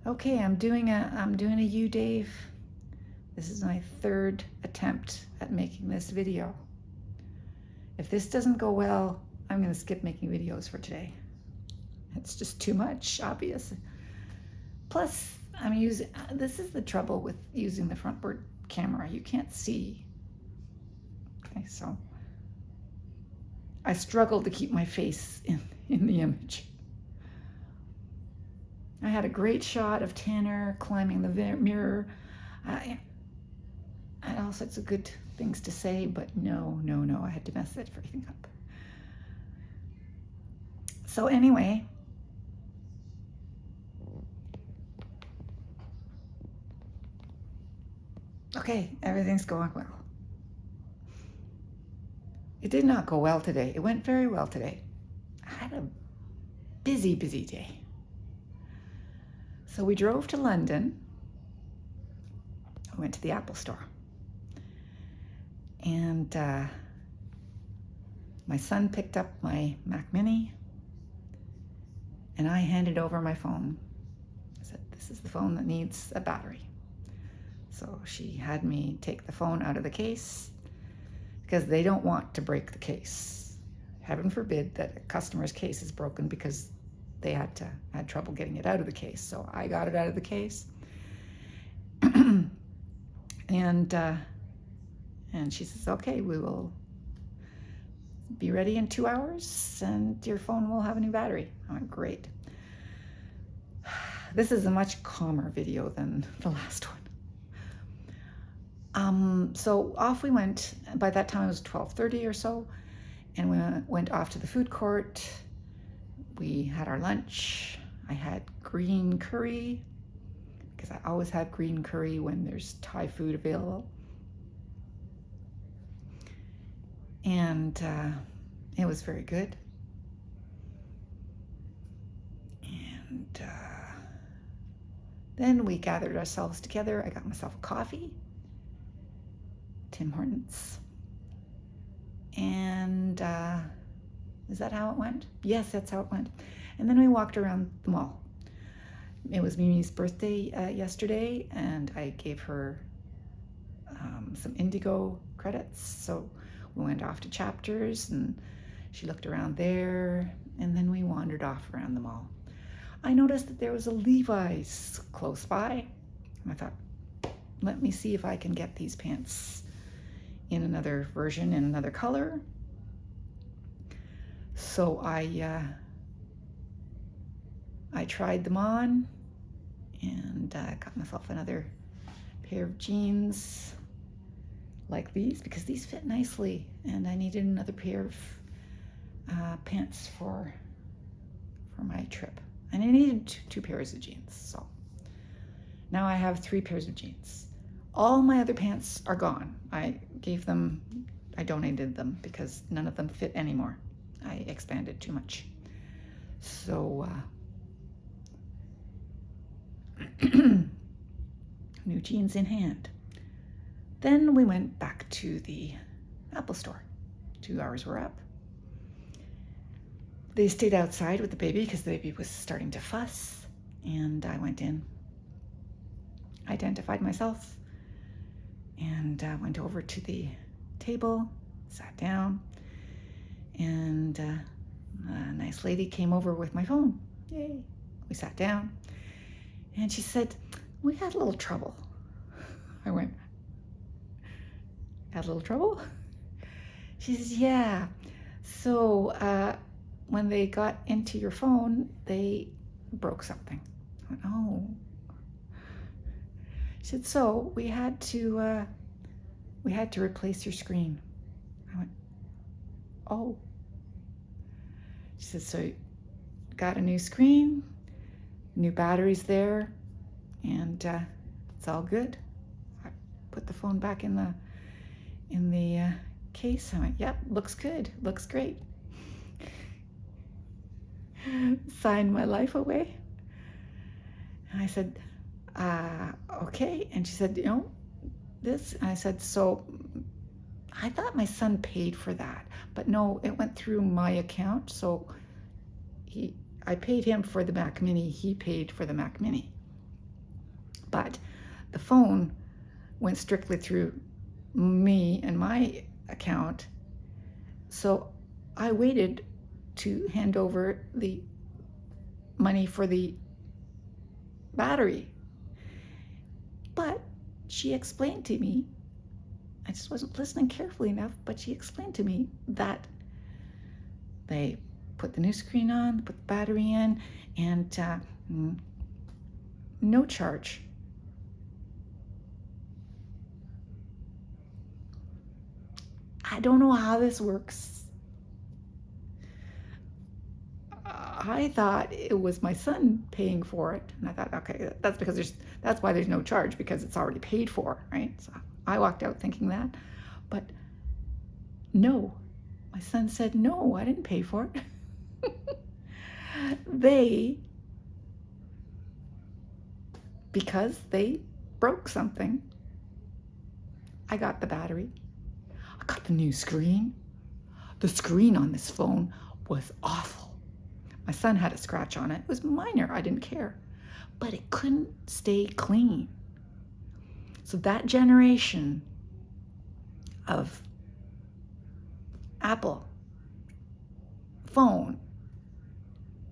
Okay, I'm doing a you, Dave. This is my third attempt at making this video. If this doesn't go well, I'm going to skip making videos for today. It's just too much, obvious. Plus, this is the trouble with using the frontboard camera. You can't see. Okay, so I struggle to keep my face in the image. I had a great shot of Tanner climbing the mirror. I had all sorts of good things to say, but no, I had to mess everything up. So anyway, okay, everything's going well. It did not go well today. It went very well today. I had a busy day. So we drove to London. I went to the Apple store. And my son picked up my Mac Mini, and I handed over my phone. I said, this is the phone that needs a battery. So she had me take the phone out of the case because they don't want to break the case. Heaven forbid that a customer's case is broken because they had trouble getting it out of the case. So I got it out of the case. And she says, okay, we will be ready in 2 hours and your phone will have a new battery. I went, great. This is a much calmer video than the last one. So off we went. By that time it was 12:30 or so, and we went off to the food court. We had our lunch. I had green curry, because I always have green curry when there's Thai food available. And it was very good. And then we gathered ourselves together. I got myself a coffee, Tim Hortons. And is that how it went? Yes, that's how it went. And then we walked around the mall. It was Mimi's birthday yesterday, and I gave her some Indigo credits. So we went off to Chapters, and she looked around there, and then we wandered off around the mall. I noticed that there was a Levi's close by, and I thought, let me see if I can get these pants in another version, in another color. So I tried them on, and got myself another pair of jeans like these, because these fit nicely, and I needed another pair of pants for my trip, and I needed two pairs of jeans. So now I have 3 pairs of jeans. All my other pants are gone. I donated them because none of them fit anymore. I expanded too much. So new jeans in hand. Then we went back to the Apple store. 2 hours were up. They stayed outside with the baby because the baby was starting to fuss, and I went in, identified myself, and went over to the table, sat down, and a nice lady came over with my phone. Yay. We sat down, and she said, we had a little trouble. I went, had a little trouble? She says, yeah. So when they got into your phone, they broke something. I went, oh. She said, so we had to replace your screen. I went, oh. She said, so you got a new screen, new batteries there, and it's all good. I put the phone back in the case. I went, yep, looks good, looks great. Signed my life away. And I said, okay. And she said, you know, this. And I said, so I thought my son paid for that, but no, it went through my account. So I paid him for the Mac Mini. He paid for the Mac Mini. But the phone went strictly through me and my account. So I waited to hand over the money for the battery. But she explained to me, I just wasn't listening carefully enough, but she explained to me that they put the new screen on, put the battery in, and no charge. I don't know how this works. I thought it was my son paying for it, and I thought, okay, that's why there's no charge, because it's already paid for, right? So I walked out thinking that, but no, my son said, no, I didn't pay for it. Because they broke something, I got the battery, I got the new screen. The screen on this phone was awful. My son had a scratch on it. It was minor, I didn't care, but it couldn't stay clean. So that generation of Apple phone,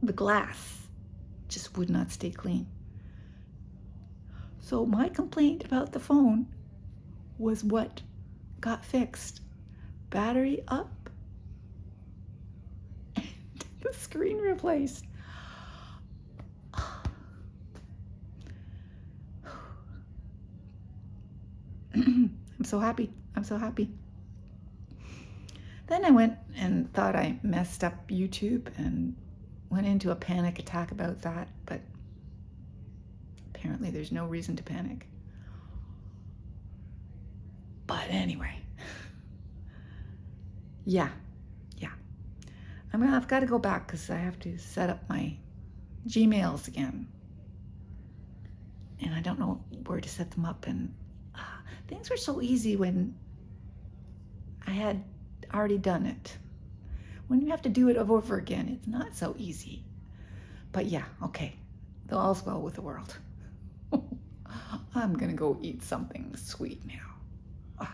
the glass just would not stay clean. So my complaint about the phone was what got fixed. Battery up and the screen replaced. I'm so happy. I'm so happy. Then I went and thought I messed up YouTube and went into a panic attack about that, but apparently there's no reason to panic. But anyway, yeah. I've got to go back because I have to set up my Gmails again. And I don't know where to set them up. And things were so easy when I had already done it. When you have to do it over again, it's not so easy. But yeah, okay. All's well with the world. I'm going to go eat something sweet now.